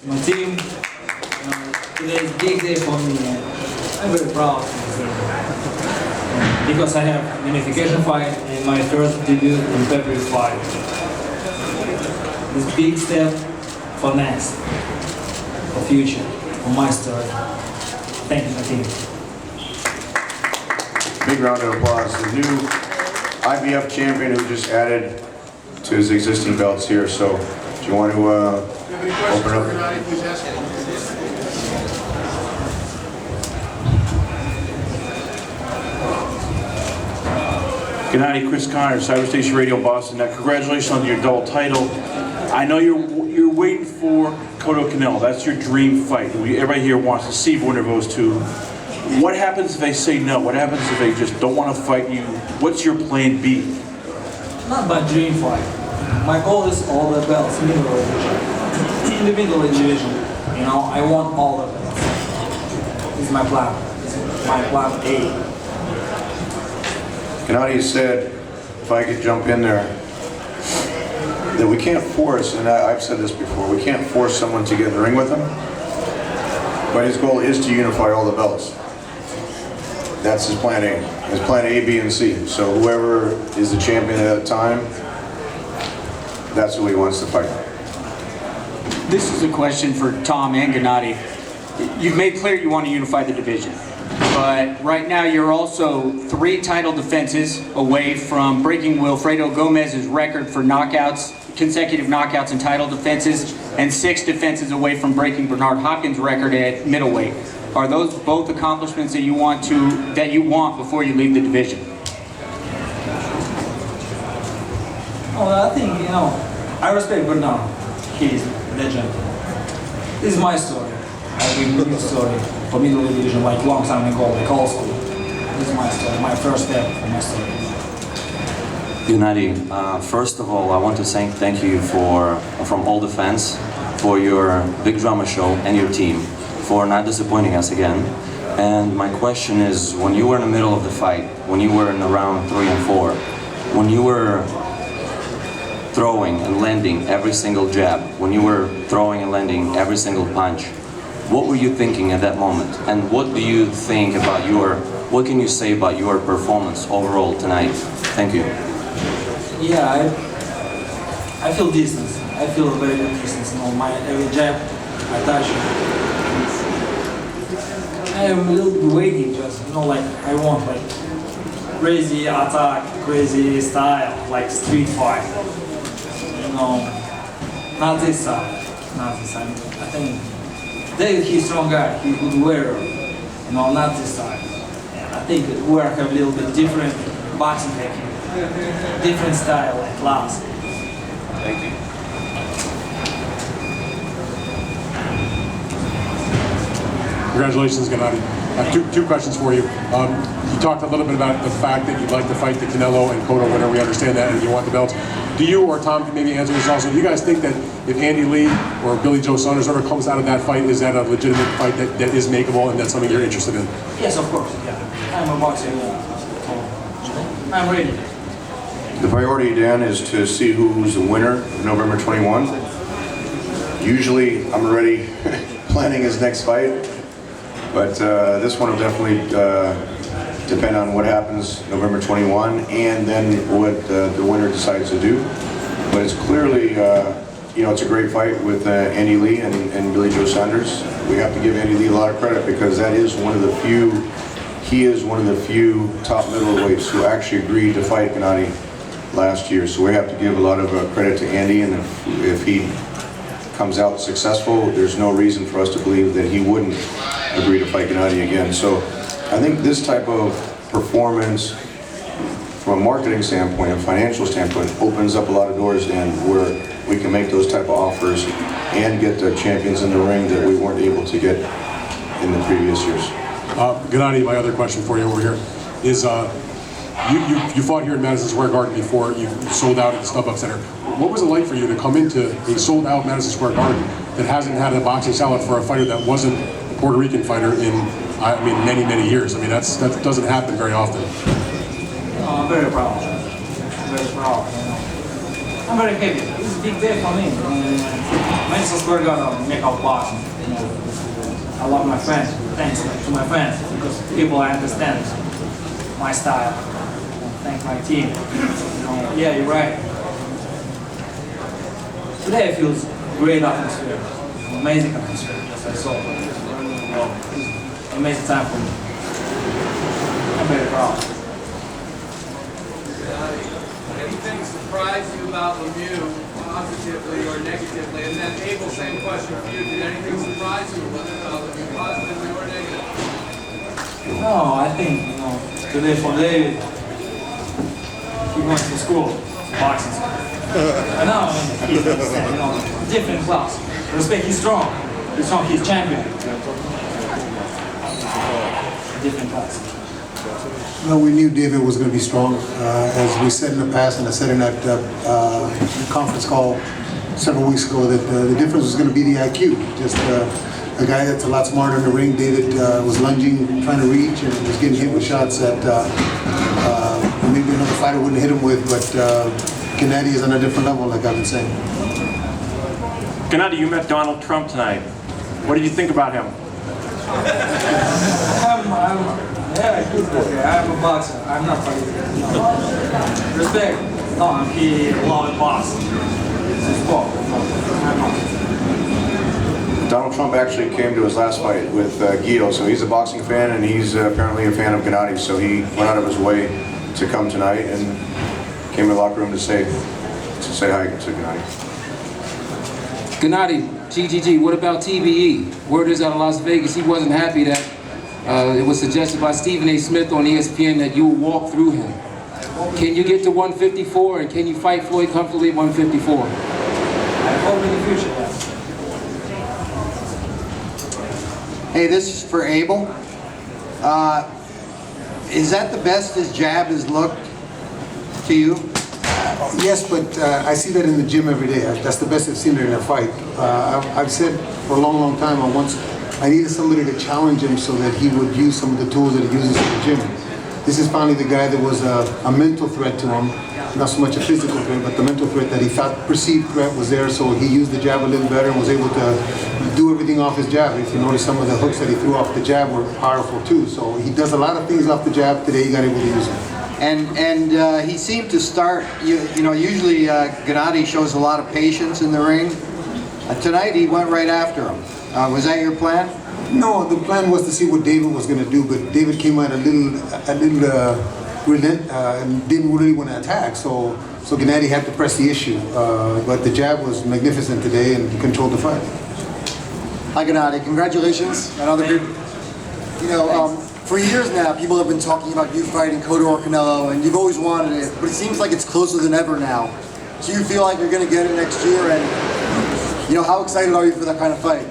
my team. Today is a big day for me, and I'm very proud because I have unification fight and my first debut in February fight. This big step for next, for future, for my story. Thank you, my team. Big round of applause. The new IBF champion who just added to his existing belts here. So, do you want to open up? Gennady, Chris Connor, Cyberstation Radio Boston. Now, congratulations on your double title. I know you're waiting for Cotto Canelo. That's your dream fight. Everybody here wants to see one of those two. What happens if they say no? What happens if they just don't want to fight you? What's your plan B? Not my dream fight. My goal is all the belts, middleweight division. In the middleweight division, you know, I want all the belts. This is my plan. This is my plan A. Gennady said, if I could jump in there, that we can't force, and I've said this before, we can't force someone to get in the ring with him, but his goal is to unify all the belts. That's his plan A. His plan A, B, and C. So whoever is the champion at that time, that's who he wants to fight. This is a question for Tom and Gennady. You've made clear you want to unify the division, but right now you're also 3 title defenses away from breaking Wilfredo Gomez's record for knockouts, consecutive knockouts and title defenses, and 6 defenses away from breaking Bernard Hopkins' record at middleweight. Are those both accomplishments that you want before you leave the division? Oh, I think, you know, I respect Bernard. He's a legend. This is my story. I bring new story for middleweight division like long time ago, like old school. This is my story, my first step for my story. Gennady, first of all, I want to thank you from all the fans for your big drama show and your team for not disappointing us again. And my question is, when you were in the middle of the fight, when you were in round 3 and 4, when you were throwing and landing every single jab, when you were throwing and landing every single punch, what were you thinking at that moment? And what do you think about what can you say about your performance overall tonight? Thank you. Yeah, I feel distance. I feel very good distance. You know, my every jab, I touch it. I am a little bit waiting, just, you know, like I want like crazy attack, crazy style, like street fight. You know, not this side, not this side. I think David, he's a strong guy, he's a good warrior. You know, not this side. And I think we have a little bit different boxing technique, different style and class. Thank you. Congratulations, Gennady. Two questions for you. You talked a little bit about the fact that you'd like to fight the Canelo and Cotto winner. We understand that, and you want the belts. Do you, or Tom can maybe answer this also, do you guys think that if Andy Lee or Billy Joe Saunders ever comes out of that fight, is that a legitimate fight that is makeable and that's something you're interested in? Yes, of course, yeah. I'm a boxer, I'm ready. The priority, Dan, is to see who's the winner of November 21. Usually, I'm already planning his next fight. But this one will definitely depend on what happens November 21 and then what the winner decides to do. But it's clearly, you know, it's a great fight with Andy Lee and Billy Joe Saunders. We have to give Andy Lee a lot of credit because that is one of the few, he is one of the few top middleweights who actually agreed to fight Gennady last year. So we have to give a lot of credit to Andy, and if he comes out successful, there's no reason for us to believe that he wouldn't agree to fight Gennady again. So I think this type of performance from a marketing standpoint, a financial standpoint, opens up a lot of doors, and where we can make those type of offers and get the champions in the ring that we weren't able to get in the previous years. Gennady, my other question for you over here is, you fought here in Madison Square Garden before. You sold out at the StubHub Center. What was it like for you to come into a sold-out Madison Square Garden that hasn't had a boxing salad for a fighter that wasn't a Puerto Rican fighter in, I mean, many, many years? I mean, that doesn't happen very often. I'm very proud. I'm very proud. You know. I'm very happy. It's a big day for me. Madison Square Garden, make out box. You know, I love my friends. Thanks to my friends because people understand my style. Thank my team. You know, yeah, you're right. Today it feels great atmosphere, amazing atmosphere. As I saw, you know, it's an amazing time for me. I'm very proud. Anything surprise you about Lemieux, positively or negatively? And then Abel, same question for you. Did anything surprise you about Lemieux, positively or negatively? No, I think, you know, today for David, he went to school, boxing school. I know, he's understand, you know, different class. Respect, he's strong. He's strong, he's champion. Different class. Well, we knew David was going to be strong. As we said in the past, and I said in that conference call several weeks ago, that the difference was going to be the IQ. Just a guy that's a lot smarter in the ring. David was lunging, trying to reach, and was getting hit with shots that maybe another fighter wouldn't hit him with, but Gennady is on a different level, like I've been saying. Gennady, you met Donald Trump tonight. What did you think about him? Yeah, he's good guy. I'm a boxer. I'm not fighting. No. Respect. No, he loves box. It's his fault. I'm not. Donald Trump actually came to his last fight with Guido, so he's a boxing fan, and he's apparently a fan of Gennady, so he went out of his way to come tonight and came to the locker room to say hi to Gennady. Gennady, GGG, what about TBE? Word is out of Las Vegas, he wasn't happy that it was suggested by Stephen A. Smith on ESPN that you will walk through him. Can you get to 154, and can you fight Floyd comfortably at 154? I hope in the future, yes. Hey, this is for Abel. Is that the best his jab has looked to you? Yes, but I see that in the gym every day. That's the best I've seen it in a fight. I've said for a long, long time, I needed somebody to challenge him so that he would use some of the tools that he uses in the gym. This is finally the guy that was a mental threat to him, not so much a physical threat, but the mental threat that he thought perceived threat was there, so he used the jab a little better and was able to do everything off his jab. If you notice, some of the hooks that he threw off the jab were powerful too, so he does a lot of things off the jab. Today he got able to use them. And he seemed to start, you know, usually Gennady shows a lot of patience in the ring. Tonight he went right after him. Was that your plan? No, the plan was to see what David was going to do, but David came out a little relent and didn't really want to attack, so Gennady had to press the issue. But the jab was magnificent today, and he controlled the fight. Hi, Gennady. Congratulations. Another good. You know, for years now, people have been talking about you fighting Cotto or Canelo, and you've always wanted it, but it seems like it's closer than ever now. Do you feel like you're going to get it next year? And, you know, how excited are you for that kind of fight?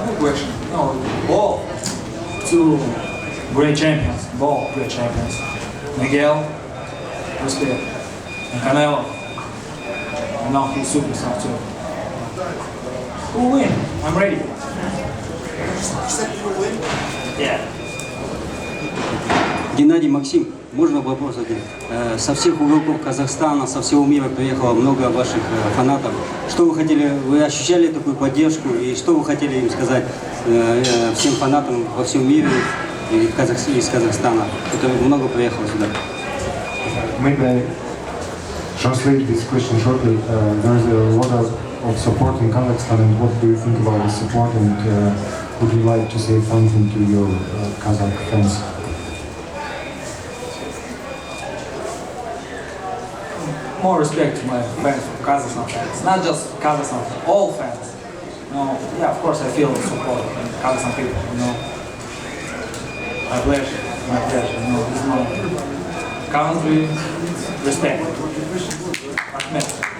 Good question. No, both two great champions. Both great champions. Miguel, respect, and Canelo. And now he's superstar too. Who will win? I'm ready. You said you will win? Yeah. Геннадий, Максим, можно вопрос один? Со всех уголков Казахстана, со всего мира приехало много ваших фанатов. Что вы хотели, вы ощущали такую поддержку, и что вы хотели им сказать всем фанатам во всем мире и из Казахстана, которые много приехало сюда? Maybe I translate this question shortly. There is a lot of support in Kazakhstan, and what do you think about the support, and would you like to say something to your Kazakh fans? More respect to my fans from Kazakhstan fans, not just Kazakhstan fans, all fans. You know, yeah, of course I feel support from Kazakhstan people, you know. My pleasure, you know, it's my country, respect. Ahmed.